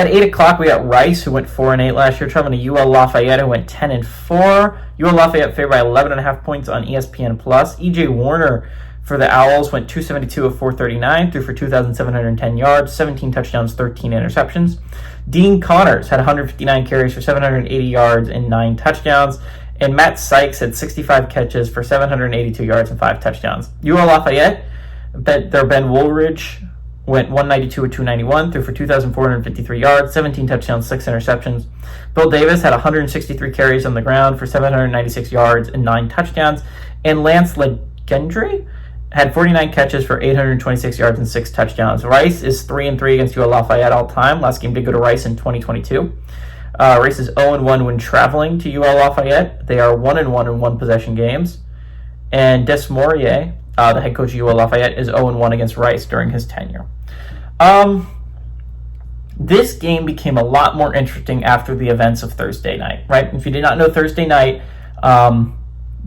At 8 o'clock, we got Rice, who went 4-8 last year, traveling to UL Lafayette, who went 10-4. UL Lafayette favored by 11.5 points on ESPN+. EJ Warner for the Owls went 272 of 439, threw for 2,710 yards, 17 touchdowns, 13 interceptions. Dean Connors had 159 carries for 780 yards and 9 touchdowns. And Matt Sykes had 65 catches for 782 yards and 5 touchdowns. UL Lafayette, their Ben Woolridge went 192 of 291, threw for 2,453 yards, 17 touchdowns, 6 interceptions. Bill Davis had 163 carries on the ground for 796 yards and 9 touchdowns. And Lance Legendre had 49 catches for 826 yards and 6 touchdowns. Rice is 3-3 against UL Lafayette all time. Last game did go to Rice in 2022. Rice is 0-1 when traveling to UL Lafayette. They are 1-1 in one-possession games. And Des Maurier, the head coach of UL Lafayette, is 0-1 against Rice during his tenure. This game became a lot more interesting after the events of Thursday night, right? If you did not know Thursday night,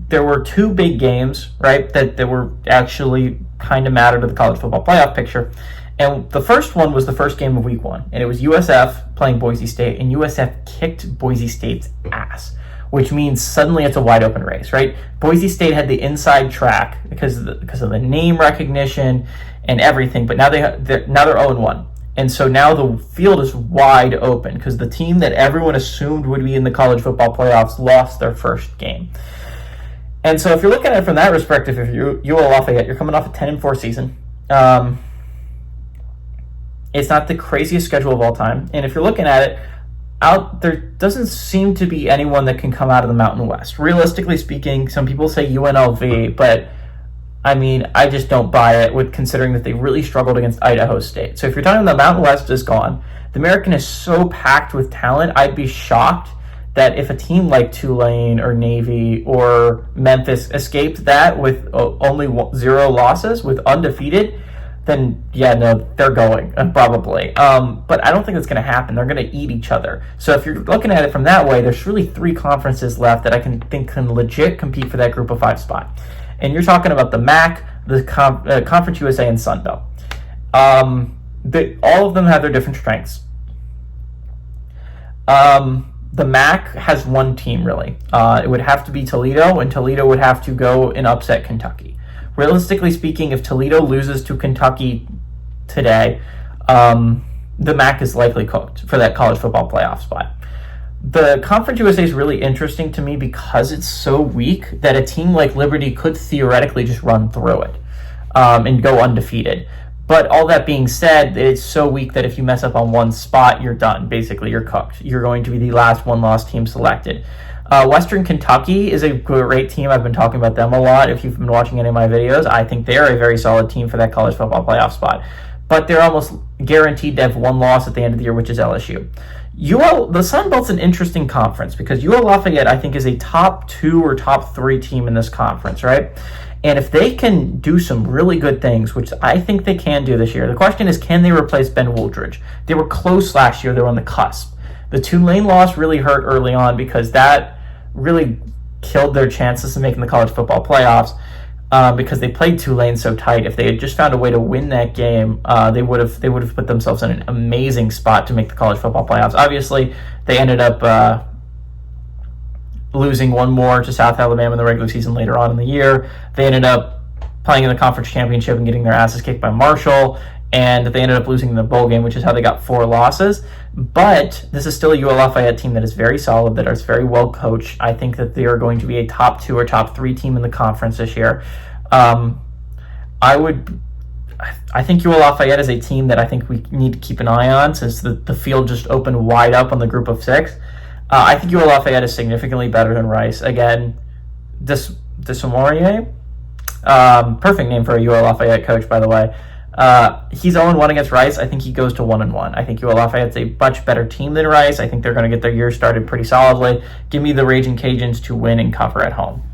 there were 2 big games, right, that were actually kind of matter to the college football playoff picture. And the first one was the first game of week 1, and it was USF playing Boise State, and USF kicked Boise State's ass, which means suddenly it's a wide open race, right? Boise State had the inside track because of the name recognition and everything, but now they're 0-1. And so now the field is wide open because the team that everyone assumed would be in the college football playoffs lost their first game. And so if you're looking at it from that perspective, if you're UL Lafayette, you're coming off a 10-4 season. It's not the craziest schedule of all time. And if you're looking at it, there doesn't seem to be anyone that can come out of the Mountain West. Realistically speaking, some people say UNLV, but I mean, I just don't buy it with considering that they really struggled against Idaho State. So if you're talking the Mountain West is gone, the American is so packed with talent, I'd be shocked that if a team like Tulane or Navy or Memphis escaped that with only 0 losses, with undefeated, then yeah, no, they're going, probably. But I don't think that's going to happen. They're going to eat each other. So if you're looking at it from that way, there's really 3 conferences left that I think can legit compete for that group of 5 spot. And you're talking about the MAC, the Conference USA, and Sun Belt. All of them have their different strengths. The MAC has one team, really. It would have to be Toledo, and Toledo would have to go and upset Kentucky. Realistically speaking, if Toledo loses to Kentucky today, the MAC is likely cooked for that college football playoff spot. The Conference USA is really interesting to me because it's so weak that a team like Liberty could theoretically just run through it and go undefeated. But all that being said, it's so weak that if you mess up on one spot, you're done. Basically, you're cooked. You're going to be the last one-loss team selected. Western Kentucky is a great team. I've been talking about them a lot. If you've been watching any of my videos, I think they're a very solid team for that college football playoff spot. But they're almost guaranteed to have one loss at the end of the year, which is LSU. The Sun Belt's an interesting conference because UL Lafayette, I think, is a top 2 or top 3 team in this conference, right? And if they can do some really good things, which I think they can do this year, the question is, can they replace Ben Woolridge? They were close last year. They were on the cusp. The Tulane loss really hurt early on because that really killed their chances of making the college football playoffs because they played Tulane so tight. If they had just found a way to win that game, they would have put themselves in an amazing spot to make the college football playoffs. Obviously, they ended up losing one more to South Alabama in the regular season later on in the year. They ended up playing in the conference championship and getting their asses kicked by Marshall, and they ended up losing in the bowl game, which is how they got 4 losses. But this is still a UL Lafayette team that is very solid, that is very well coached. I think that they are going to be a top 2 or top 3 team in the conference this year. I think UL Lafayette is a team that I think we need to keep an eye on since the field just opened wide up on the group of 6. I think UL Lafayette is significantly better than Rice. Again, Des Maurier, perfect name for a UL Lafayette coach, by the way. He's 0-1 against Rice. I think he goes to 1-1. I think UL Lafayette's a much better team than Rice. I think they're going to get their year started pretty solidly. Give me the Raging Cajuns to win and cover at home.